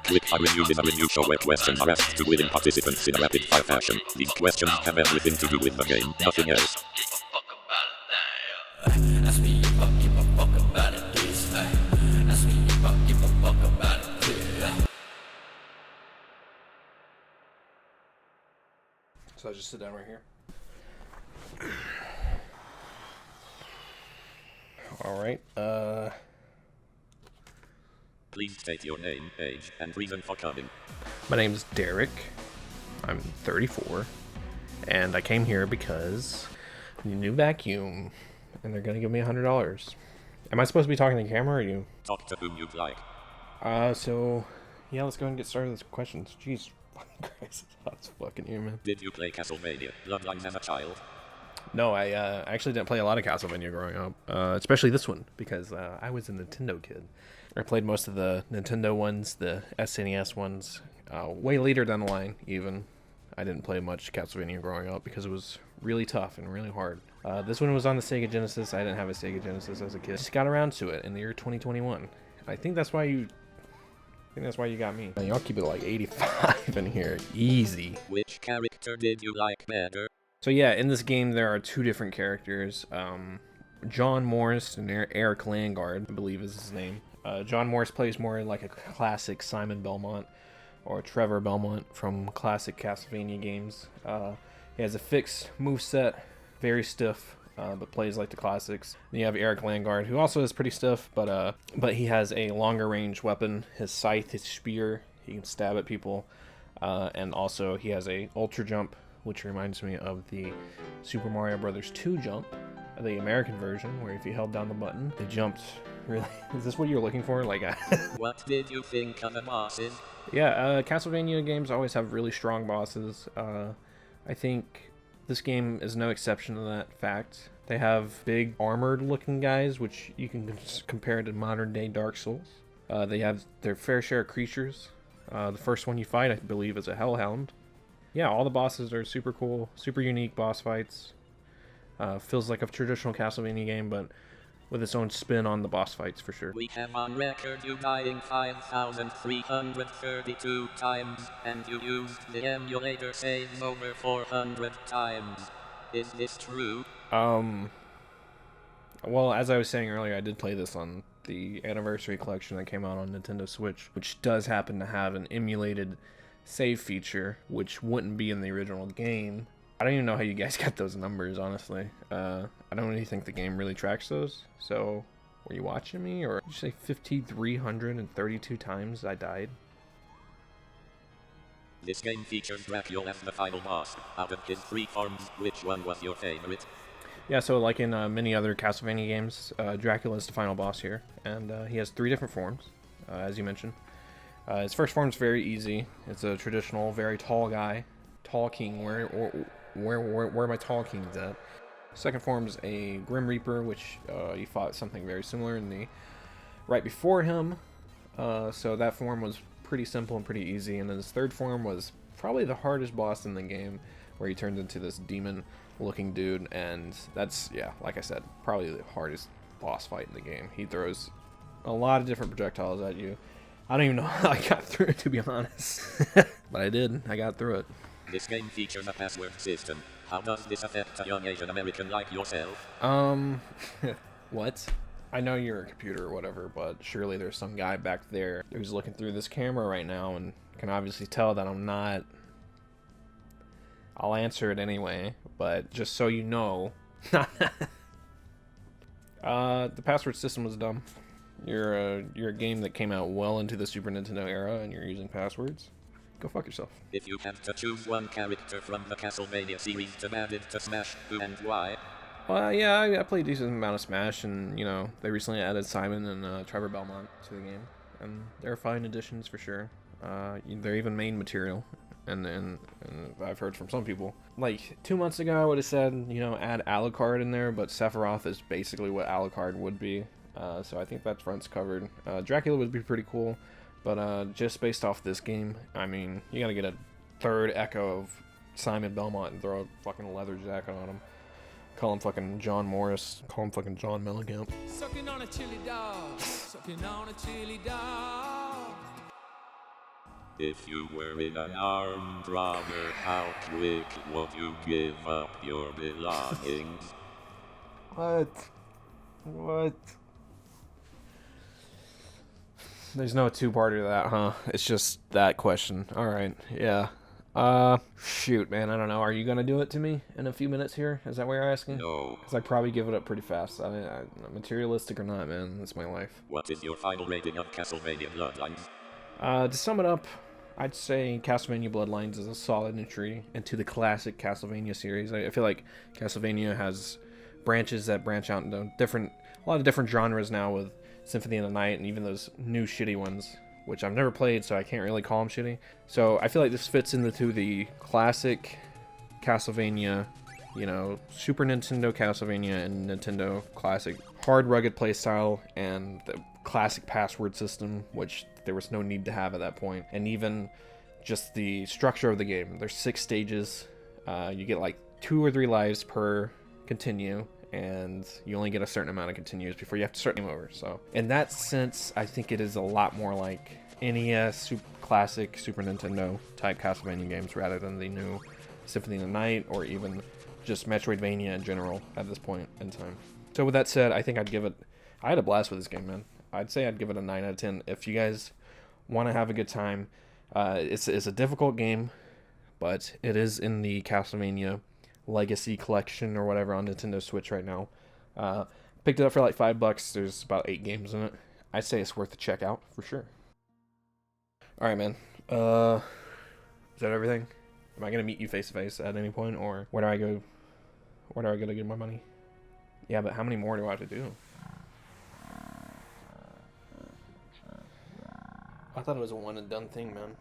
Quickfire Reviews is a review show where questions are asked to willing participants in a rapid-fire fashion. These questions have everything to do with the game, nothing else. Ask me if I give a fuck about it, please. Ask me if I give a fuck about it, please. So I just sit down right here. Alright, Please state your name, age, and reason for coming. my name's Derek. I'm 34. And I came here because I need a new vacuum. And they're gonna give me $100. Am I supposed to be talking to the camera or you? Talk to whom you'd like. So, yeah, let's go ahead and get started with questions. Jeez, fucking Christ, it's fucking here, man. Did you play Castlevania, Bloodlines as a child? No, I actually didn't play a lot of Castlevania growing up, especially this one, because I was a Nintendo kid. I played most of the Nintendo ones, the SNES ones, way later down the line, even. I didn't play much Castlevania growing up because it was really tough and really hard. This one was on the Sega Genesis. I didn't have a Sega Genesis as a kid. Just got around to it in the year 2021. I think that's why you got me. Y'all keep it like 85 in here. Easy. Which character did you like better? So yeah, in this game there are two different characters. John Morris and Eric Langard, I believe is his name. John Morris plays more like a classic Simon Belmont or Trevor Belmont from classic Castlevania games. He has a fixed moveset, very stiff, but plays like the classics. Then you have Eric Langard, who also is pretty stiff, but he has a longer range weapon. His scythe, his spear, he can stab at people, and also he has a ultra jump, which reminds me of the Super Mario Bros. 2 jump, the American version, where if you held down the button, they jumped. Really? Is this what you're looking for? Like, What did you think of the bosses? yeah, Castlevania games always have really strong bosses. I think this game is no exception to that fact. They have big armored-looking guys, which you can compare to modern-day Dark Souls. They have their fair share of creatures. The first one you fight, I believe, is a Hellhound. Yeah, all the bosses are super cool, super unique boss fights. Feels like a traditional Castlevania game, but with its own spin on the boss fights, for sure. We have on record you dying 5,332 times, and you used the emulator saves over 400 times. Is this true? Well, as I was saying earlier, I did play this on the Anniversary Collection that came out on Nintendo Switch, which does happen to have an emulated save feature, which wouldn't be in the original game. I don't even know how you guys got those numbers, honestly. I don't really think the game really tracks those. So, were you watching me, or did you say 5,332 times I died? This game features Dracula as the final boss. Out of his 3 forms, which one was your favorite? Yeah, so like in many other Castlevania games, Dracula is the final boss here, and he has 3 different forms, as you mentioned. His first form is very easy. It's a traditional, very tall guy, tall king. Where are my tall kings at? Second form is a Grim Reaper, which he fought something very similar in the right before him. So that form was pretty simple and pretty easy. And then his third form was probably the hardest boss in the game, where he turns into this demon-looking dude. And that's, yeah, like I said, probably the hardest boss fight in the game. He throws a lot of different projectiles at you. I don't even know how I got through it, to be honest. But I did. I got through it. This game features a password system. How does this affect a young Asian American like yourself? What? I know you're a computer or whatever, but surely there's some guy back there who's looking through this camera right now and can obviously tell that I'm not. I'll answer it anyway, but just so you know. The password system was dumb. You're a game that came out well into the Super Nintendo era and you're using passwords. Go fuck yourself. If you had to choose one character from the Castlevania series to add it to Smash, who and why? Well, yeah, I played a decent amount of Smash, and, you know, they recently added Simon and Trevor Belmont to the game, and they're fine additions for sure. They're even main material, and I've heard from some people. Like, 2 months ago, I would have said, you know, add Alucard in there, but Sephiroth is basically what Alucard would be, so I think that front's covered. Dracula would be pretty cool. But just based off this game, I mean, you gotta get a third echo of Simon Belmont and throw a fucking leather jacket on him. Call him fucking John Morris. Call him fucking John Mellencamp. Sucking on a chili dog. Sucking on a chili dog. If you were in an armed robber, how quick would you give up your belongings? What? There's no two-parter to that, huh? It's just that question. Alright, yeah. Shoot, man, I don't know. Are you gonna do it to me in a few minutes here? Is that what you're asking? No. Because I'd probably give it up pretty fast. Materialistic or not, man, that's my life. What is your final rating of Castlevania Bloodlines? To sum it up, I'd say Castlevania Bloodlines is a solid entry into the classic Castlevania series. I feel like Castlevania has branches that branch out into a lot of different genres now with Symphony of the Night and even those new shitty ones, which I've never played, so I can't really call them shitty. So I feel like this fits into the classic Castlevania, you know, Super Nintendo Castlevania and Nintendo classic hard, rugged playstyle and the classic password system, which there was no need to have at that point. And even just the structure of the game. There's 6 stages. You get like 2 or 3 lives per continue, and you only get a certain amount of continues before you have to start game over. So in that sense, I think it is a lot more like NES classic Super Nintendo type Castlevania games rather than the new Symphony of the Night or even just Metroidvania in general at this point in time. So with that said, I think I had a blast with this game, man. I'd say I'd give it a 9 out of 10. If you guys want to have a good time, it's a difficult game, but it is in the Castlevania Legacy Collection or whatever on Nintendo Switch right now. Picked it up for like $5. There's about 8 games in it. I'd say it's worth a check out for sure. Alright, man. Is that everything? Am I gonna meet you face to face at any point, or where do I go? Where do I go to get my money? Yeah, but how many more do I have to do? I thought it was a one and done thing, man.